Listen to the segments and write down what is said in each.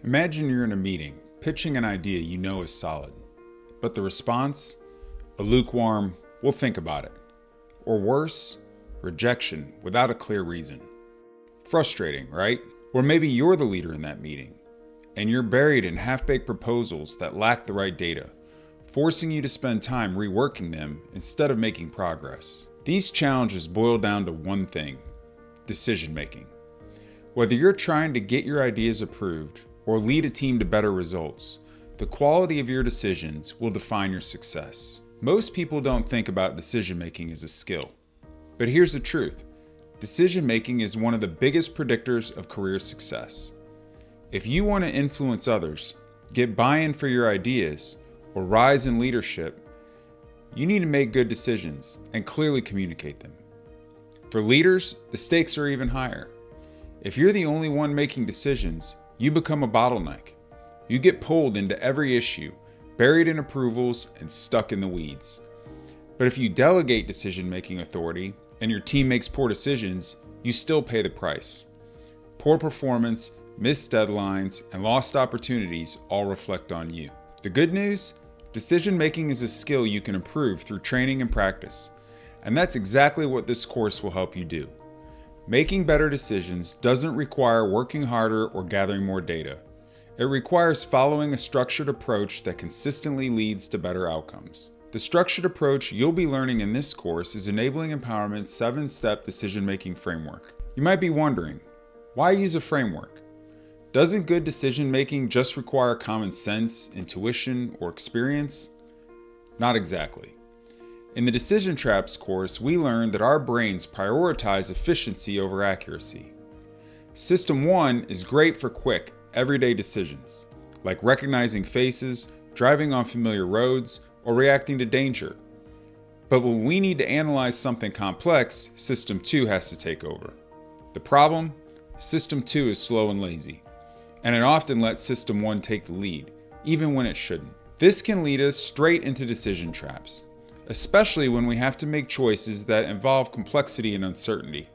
Imagine you're in a meeting, pitching an idea you know is solid, but the response? A lukewarm, "we'll think about it." Or worse, rejection without a clear reason. Frustrating, right? Or maybe you're the leader in that meeting, and you're buried in half-baked proposals that lack the right data, forcing you to spend time reworking them instead of making progress. These challenges boil down to one thing: decision-making. Whether you're trying to get your ideas approved or lead a team to better results, the quality of your decisions will define your success. Most people don't think about decision-making as a skill. But here's the truth: decision-making is one of the biggest predictors of career success. If you want to influence others, get buy-in for your ideas, or rise in leadership, you need to make good decisions and clearly communicate them. For leaders, the stakes are even higher. If you're the only one making decisions, you become a bottleneck. You get pulled into every issue, buried in approvals, and stuck in the weeds. But if you delegate decision-making authority and your team makes poor decisions, you still pay the price. Poor performance, missed deadlines, and lost opportunities all reflect on you. The good news? Decision-making is a skill you can improve through training and practice. And that's exactly what this course will help you do. Making better decisions doesn't require working harder or gathering more data. It requires following a structured approach that consistently leads to better outcomes. The structured approach you'll be learning in this course is Enabling Empowerment's 7-step decision-making framework. You might be wondering, why use a framework? Doesn't good decision-making just require common sense, intuition, or experience? Not exactly. In the Decision Traps course, we learned that our brains prioritize efficiency over accuracy. System 1 is great for quick, everyday decisions, like recognizing faces, driving on familiar roads, or reacting to danger. But when we need to analyze something complex, System 2 has to take over. The problem? System 2 is slow and lazy, and it often lets System 1 take the lead, even when it shouldn't. This can lead us straight into decision traps, especially when we have to make choices that involve complexity and uncertainty.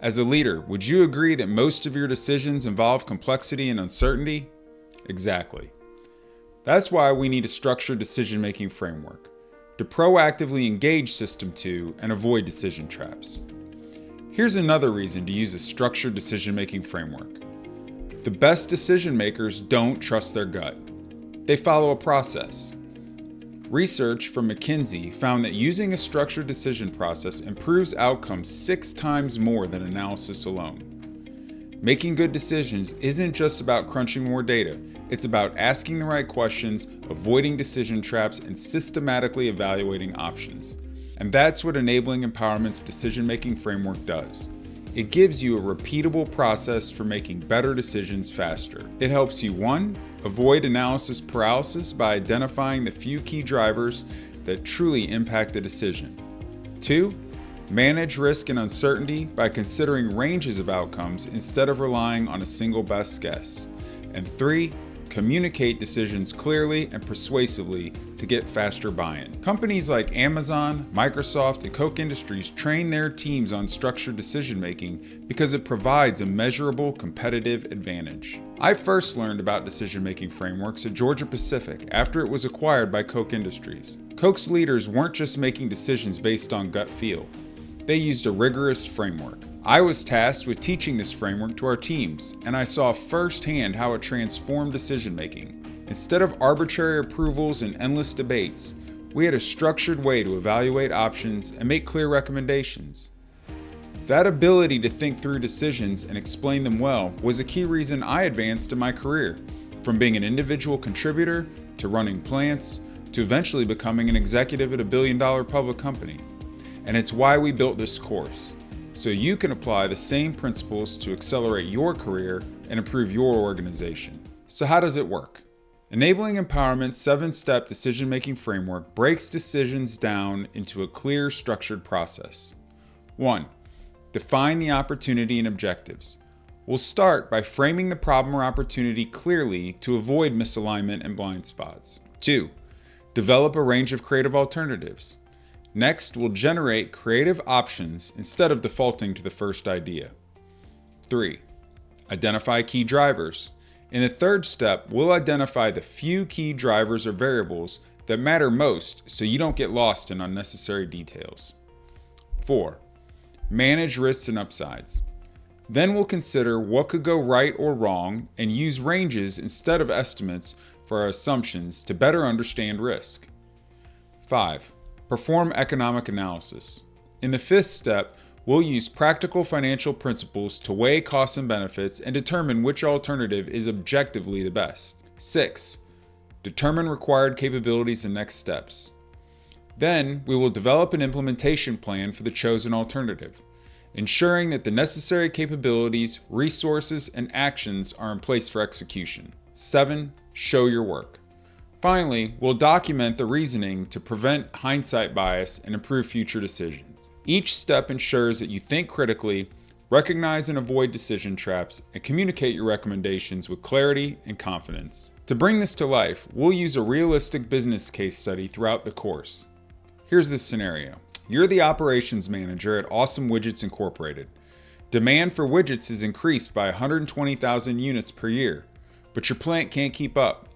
As a leader, would you agree that most of your decisions involve complexity and uncertainty? Exactly. That's why we need a structured decision-making framework to proactively engage System 2 and avoid decision traps. Here's another reason to use a structured decision-making framework. The best decision makers don't trust their gut. They follow a process. Research from McKinsey found that using a structured decision process improves outcomes 6 times more than analysis alone. Making good decisions isn't just about crunching more data. It's about asking the right questions, avoiding decision traps, and systematically evaluating options. And that's what Enabling Empowerment's decision-making framework does. It gives you a repeatable process for making better decisions faster. It helps you, 1, avoid analysis paralysis by identifying the few key drivers that truly impact the decision. 2, manage risk and uncertainty by considering ranges of outcomes instead of relying on a single best guess. And 3, communicate decisions clearly and persuasively to get faster buy-in. Companies like Amazon, Microsoft, and Koch Industries train their teams on structured decision-making because it provides a measurable competitive advantage. I first learned about decision-making frameworks at Georgia Pacific after it was acquired by Koch Industries. Koch's leaders weren't just making decisions based on gut feel. They used a rigorous framework. I was tasked with teaching this framework to our teams, and I saw firsthand how it transformed decision-making. Instead of arbitrary approvals and endless debates, we had a structured way to evaluate options and make clear recommendations. That ability to think through decisions and explain them well was a key reason I advanced in my career, from being an individual contributor to running plants to eventually becoming an executive at a billion-dollar public company. And it's why we built this course, so you can apply the same principles to accelerate your career and improve your organization. So how does it work? Enabling Empowerment's 7-step decision-making framework breaks decisions down into a clear, structured process. 1. Define the opportunity and objectives. We'll start by framing the problem or opportunity clearly to avoid misalignment and blind spots. 2. Develop a range of creative alternatives. Next, we'll generate creative options instead of defaulting to the first idea. 3. Identify key drivers. In the third step, we'll identify the few key drivers or variables that matter most so you don't get lost in unnecessary details. 4. Manage risks and upsides. Then we'll consider what could go right or wrong and use ranges instead of estimates for our assumptions to better understand risk. 5. Perform economic analysis. In the fifth step, we'll use practical financial principles to weigh costs and benefits and determine which alternative is objectively the best. 6. Determine required capabilities and next steps. Then, we will develop an implementation plan for the chosen alternative, ensuring that the necessary capabilities, resources, and actions are in place for execution. 7. Show your work. Finally, we'll document the reasoning to prevent hindsight bias and improve future decisions. Each step ensures that you think critically, recognize and avoid decision traps, and communicate your recommendations with clarity and confidence. To bring this to life, we'll use a realistic business case study throughout the course. Here's the scenario. You're the operations manager at Awesome Widgets Incorporated. Demand for widgets is increased by 120,000 units per year, but your plant can't keep up.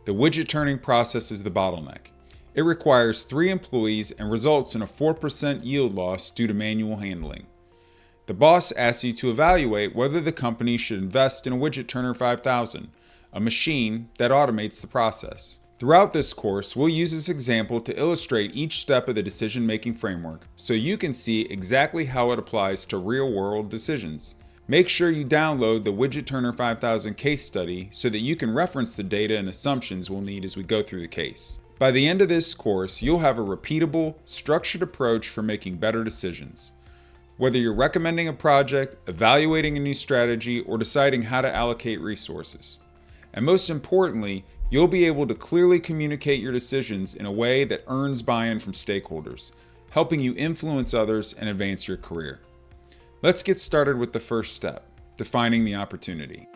The widget turning process is the bottleneck. It requires 3 employees and results in a 4% yield loss due to manual handling. The boss asks you to evaluate whether the company should invest in a Widget Turner 5000, a machine that automates the process. Throughout this course, we'll use this example to illustrate each step of the decision-making framework so you can see exactly how it applies to real-world decisions. Make sure you download the Widget Turner 5000 case study so that you can reference the data and assumptions we'll need as we go through the case. By the end of this course, you'll have a repeatable, structured approach for making better decisions. Whether you're recommending a project, evaluating a new strategy, or deciding how to allocate resources. And most importantly, you'll be able to clearly communicate your decisions in a way that earns buy-in from stakeholders, helping you influence others and advance your career. Let's get started with the first step, defining the opportunity.